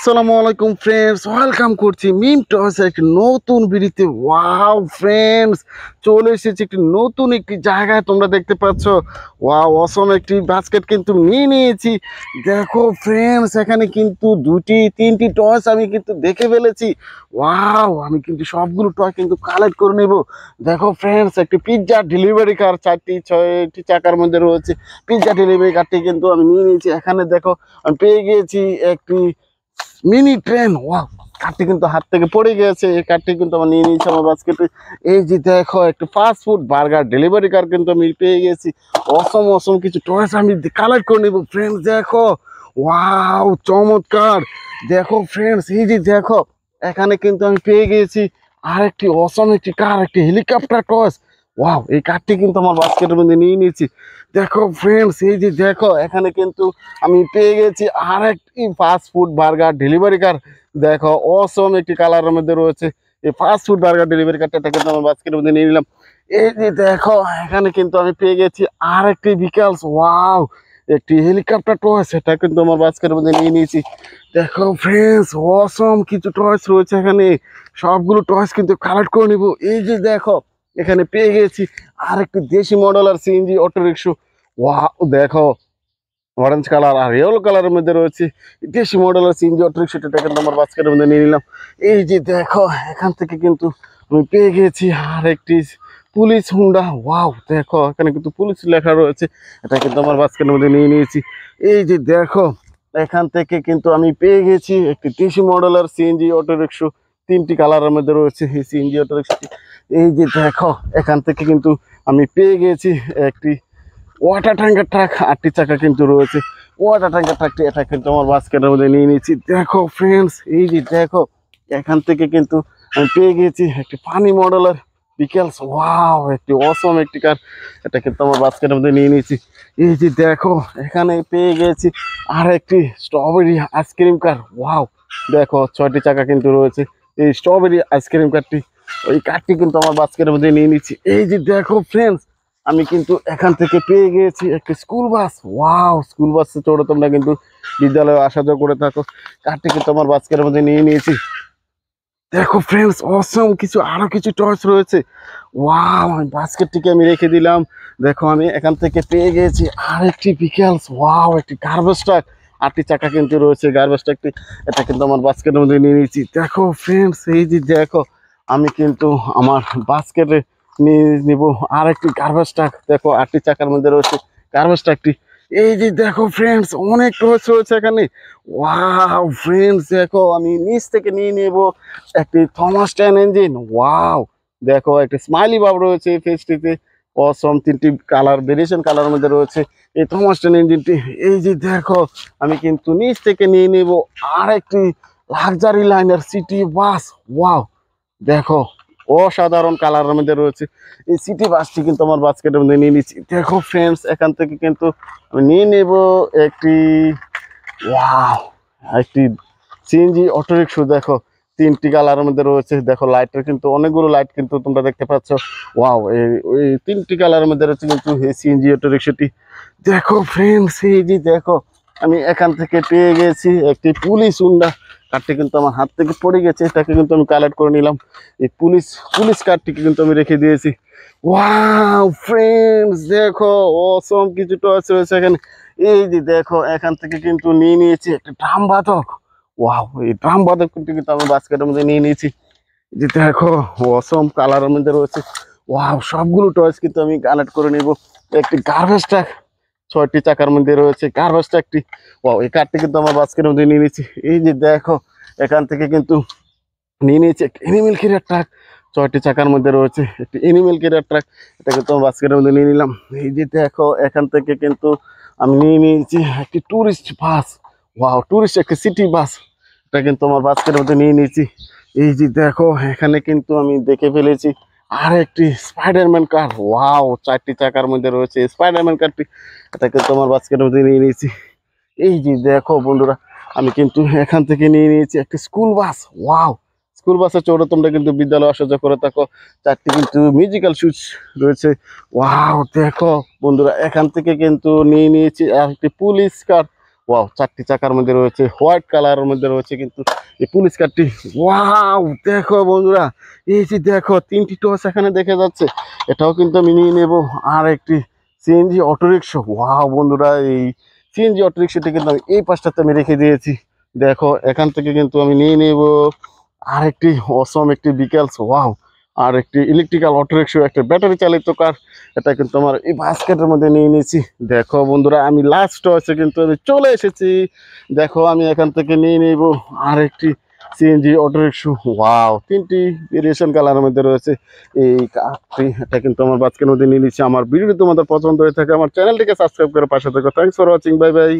আসসালামু আলাইকুম friends, welcome করছি মিম টয়েসের একটি নতুন ভিডিওতে। ওয়াও ফ্রেন্ডস, চলে এসেছি একটি নতুন একটি জায়গায়। তোমরা দেখতে পাচ্ছ ওয়াও অসম একটি বাস্কেট কিন্তু নিয়ে নিয়েছি। দেখো ফ্রেন্ডস, এখানে কিন্তু তিনটি টয়েস আমি কিন্তু দেখে ফেলেছি। ওয়াও, আমি কিন্তু সবগুলো টয় কিন্তু কালেক্ট করে নেব। দেখো ফ্রেন্ডস, একটি পিৎজা ডেলিভারি কার 6টি চাকার মধ্যে রয়েছে। পিৎজা ডেলিভারি কারটি কিন্তু আমি নিয়ে নিয়েছি। এখানে দেখো আমি পেয়ে গিয়েছি একটি মিনি ট্রেন। ওয়াও, কারটি কিন্তু হাত থেকে পড়ে গেছে। এই কারটি কিন্তু আমার নিয়ে নিয়েছি আমার বাস্কেটে। এই যে দেখো, একটু ফাস্ট ফুড বার্গার ডেলিভারি কার কিন্তু আমি পেয়ে গেছি। অসম অসম কিছু টয়েস আমি কালেক্ট করে নেবো ফ্রেন্ডস। দেখো ওয়াও, চমৎকার। দেখো ফ্রেন্ডস, এই যে দেখো, এখানে কিন্তু আমি পেয়ে গিয়েছি আরেকটি অসম একটি কার, একটি হেলিকপ্টার টয়েস। ওয়াও, এই কারটি কিন্তু আমার বাস্কেটের মধ্যে নিয়ে নিয়েছি। দেখো ফ্রেন্ডস, এই যে দেখো, এখানে কিন্তু আমি পেয়ে গেছি আরেকটি ফাস্ট ফুড বার্গার ডেলিভারি কার। দেখো অসম একটি কালারের মধ্যে রয়েছে এই ফাস্ট ফুড বার্গার ডেলিভারি কারটা কিন্তু আমার বাস্কেটের মধ্যে নিয়ে নিলাম। এই যে দেখো, এখানে কিন্তু আমি পেয়ে গেছি আরেকটি ভিকেলস। ওয়াও, একটি হেলিকপ্টার টয়, সেটা কিন্তু আমার বাস্কেটের মধ্যে নিয়ে নিয়েছি। দেখো ফ্রেন্ডস, অসম কিছু টয়েস রয়েছে এখানে। সবগুলো টয়েস কিন্তু কালেক্ট করে নিব। এই যে দেখো, এখানে পেয়ে গেছি আরেকটি দেশি মডেলের সিএনজি অটো রিক্সা। ওয়াও, দেখো অরেঞ্জ কালার আর ইয়েলো কালারের মধ্যে রয়েছে দেশি মডেলের সিএনজি অটো রিক্সা। এটা কিন্তু আমার বাস্কেটের মধ্যে নিয়ে নিলাম। এই যে দেখো, এখান থেকে কিন্তু আমি পেয়ে গেছি আরেকটি পুলিশ হুন্ডা। ওয়াও, দেখো এখানে কিন্তু পুলিশ লেখা রয়েছে। এটা কিন্তু আমার বাস্কেটের মধ্যে নিয়ে নিয়েছি। এই যে দেখো, এখান থেকে কিন্তু আমি পেয়ে গেছি একটি দেশি মডেলের সিএনজি অটো রিক্সা। 3টি কালারের মধ্যে রয়েছে এই সিএনজি অটো রিক্সাটি। এই যে দেখো, এখান থেকে কিন্তু আমি পেয়ে গেছি একটি ওয়াটার ট্যাঙ্কার ট্রাক। 8টি চাকা কিন্তু রয়েছে ওয়াটার ট্যাঙ্কার ট্রাকটি। এটা কিন্তু আমার বাস্কেটের মধ্যে নিয়ে নিয়েছি। দেখো ফ্রেন্ডস, এই যে দেখো, এখান থেকে কিন্তু আমি পেয়ে গেছি একটি ফানি মডেলের বিকেলস। ওয়াও, একটি অসম একটি কার। এটা কিন্তু আমার বাস্কেটের মধ্যে নিয়ে নিয়েছি। এই যে দেখো, এখানে পেয়ে গেছি আর একটি স্ট্রবেরি আইসক্রিম কার। ওয়াও, দেখো 6টি চাকা কিন্তু রয়েছে এই স্ট্রবেরি আইসক্রিম কারটি। ওই কারটি কিন্তু আমার বাস্কেটের মধ্যে নিয়ে নিচ্ছি। এই যে দেখো ফ্রেন্ডস, আমি কিন্তু এখান থেকে পেয়ে গিয়েছি একটি স্কুল বাস। ওয়াও, স্কুল বাসে চড়ে তোমরা কিন্তু বিদ্যালয়ে আসা যাওয়া করে থাকো। কারটি কিন্তু আমার বাস্কেটের মধ্যে নিয়ে নিয়েছি। দেখো ফ্রেন্ডস, অসম কিছু আরো কিছু টয়েস রয়েছে। ওয়াও, আমি বাস্কেটটিকে আমি রেখে দিলাম। দেখো, আমি এখান থেকে পেয়ে গেছি আরেকটি বিকেলস। ওয়াও, একটি গার্বেজ ট্রাক। 8টি চাকা কিন্তু রয়েছে গার্বেজ ট্রাকটি। এটা কিন্তু আমার বাস্কেটের মধ্যে নিয়ে নিয়েছি। দেখো ফ্রেন্ডস, এই যে দেখো, আমি কিন্তু আমার বাস্কেটে নিয়ে নিব আরেকটি গার্বেজ ট্রাক। দেখো 8টি চাকার মধ্যে রয়েছে গার্বেজ ট্রাকটি। এই যে দেখো ফ্রেন্ডস, অনেক টয়েস রয়েছে এখানে। ওয়াও ফ্রেন্ডস, দেখো আমি নিচ থেকে নিয়ে নেব একটি থমাস টেন ইঞ্জিন। ওয়াও, দেখো একটি স্মাইলি ভাব রয়েছে এই ফেসটিতে। অসম 3টি কালার ভেরিয়েশন কালারের মধ্যে রয়েছে এই থমাস টেন ইঞ্জিনটি। এই যে দেখো, আমি কিন্তু নিচ থেকে নিয়ে নেব আরেকটি luxury liner city bus. Wow, দেখো অসাধারণ কালারের মধ্যে রয়েছে এই সিটি বাসটি কিন্তু আমার বাস্কেটের মধ্যে নিয়ে নিচ্ছি। দেখো ফ্রেন্ডস, এখান থেকে কিন্তু আমি নিয়ে নেব একটি ওয়াও, একটি সিএনজি অটো রিক্সা। দেখো 3টি কালারের মধ্যে রয়েছে। দেখো লাইটের কিন্তু অনেকগুলো লাইট কিন্তু তোমরা দেখতে পাচ্ছ। ওয়াও, ওই 3টি কালারের মধ্যে রয়েছে কিন্তু এই সিএনজি অটো রিক্সাটি। দেখো ফ্রেন্ডস, এই যে দেখো, আমি এখান থেকে পেয়ে গেছি একটি পুলিশ হুন্ডা। কারটি কিন্তু আমার হাত থেকে পড়ে গেছে। এটাকে কিন্তু আমি কালেক্ট করে নিলাম। এই পুলিশ কারটিকে কিন্তু আমি রেখে দিয়েছি। ওয়াও ফ্রেন্ডস, দেখো অসম কিছু টয়েস রয়েছে এখানে। এই যে দেখো, এখান থেকে কিন্তু নিয়ে নিয়েছি একটা ড্রাম বাদক। ওয়াও, এই ড্রাম বাদকটি কিন্তু আমি বাস্কেটের মধ্যে নিয়ে নিয়েছি। যে দেখো, অসম কালারের মধ্যে রয়েছে। ওয়াও, সবগুলো টয়েস কিন্তু আমি কালেক্ট করে নিব। একটি গার্বেজ ট্রাক 6টি চাকার মধ্যে রয়েছে গার্বেজ ট্রাকটি। ওয়াও, এই কারটি কিন্তু আমার বাস্কেটের মধ্যে নিয়ে নিয়েছি। এই যে দেখো, এখান থেকে কিন্তু নিয়ে নিয়েছি একটি এনিমেল ক্যারিয়ার ট্রাক। 6টি চাকার মধ্যে রয়েছে একটি এনিমেল ক্যারিয়ার ট্রাক। এটা কিন্তু আমার বাস্কেটের মধ্যে নিয়ে নিলাম। এই যে দেখো, এখান থেকে কিন্তু আমি নিয়ে নিয়েছি একটি ট্যুরিস্ট বাস। ওয়াও, ট্যুরিস্ট একটি সিটি বাস। এটা কিন্তু আমার বাস্কেটের মধ্যে নিয়ে নিয়েছি। এই যে দেখো, এখানে কিন্তু আমি দেখে ফেলেছি আর একটি স্পাইডারম্যান কার। ওয়াও, 4টি চাকার মধ্যে রয়েছে স্পাইডারম্যান কারটি। এটা কিন্তু আমার বাস্কেটের মধ্যে নিয়ে নিয়েছি। এই যে দেখো বন্ধুরা, আমি কিন্তু এখান থেকে নিয়ে নিয়েছি একটি স্কুল বাস। ওয়াও, স্কুল বাসে চড়ে তোমরা কিন্তু বিদ্যালয়ে আসা যাওয়া করে থাকো। 4টি কিন্তু মিউজিক্যাল সুইচ রয়েছে। ওয়াও, দেখো বন্ধুরা, এখান থেকে কিন্তু নিয়ে নিয়েছি আর একটি পুলিশ কার। ওয়াও, 4টি চাকার মধ্যে রয়েছে, হোয়াইট কালারের মধ্যে রয়েছে কিন্তু এই পুলিশ কারটি। ওয়াও, দেখো বন্ধুরা, এই যে দেখো 3টি টস এখানে দেখা যাচ্ছে, এটাও কিন্তু আমি নিয়ে নেব। আর একটি সিএনজি অটোরিকশা। ওয়াও বন্ধুরা, এই সিএনজি অটোরিকশাটি কিন্তু আমি এই পাশটাতে আমি রেখে দিয়েছি। দেখো এখান থেকে কিন্তু আমি নিয়ে নেব আর একটি অসম একটি বিকেলস। ওয়াও, আর একটি ইলেকট্রিক্যাল অটোরিকশা, একটা ব্যাটারি চালিত কার, এটা কিন্তু আমার এই বাস্কেটের মধ্যে নিয়ে নিয়েছি। দেখো বন্ধুরা, আমি লাস্ট টসে কিন্তু আমি চলে এসেছি। দেখো আমি এখান থেকে নিয়ে নেব আর একটি সিএনজি অটোরিকশা। ওয়াও, 3টি ভেরিয়েশন কালারের মধ্যে রয়েছে এই কারটি, এটা কিন্তু আমার বাস্কেটের মধ্যে নিয়ে নিচ্ছি। আমার ভিডিওটি তোমাদের পছন্দ হয়ে থাকে আমার চ্যানেলটিকে সাবস্ক্রাইব করে পাশে থেকো। Thanks for watching, bye bye.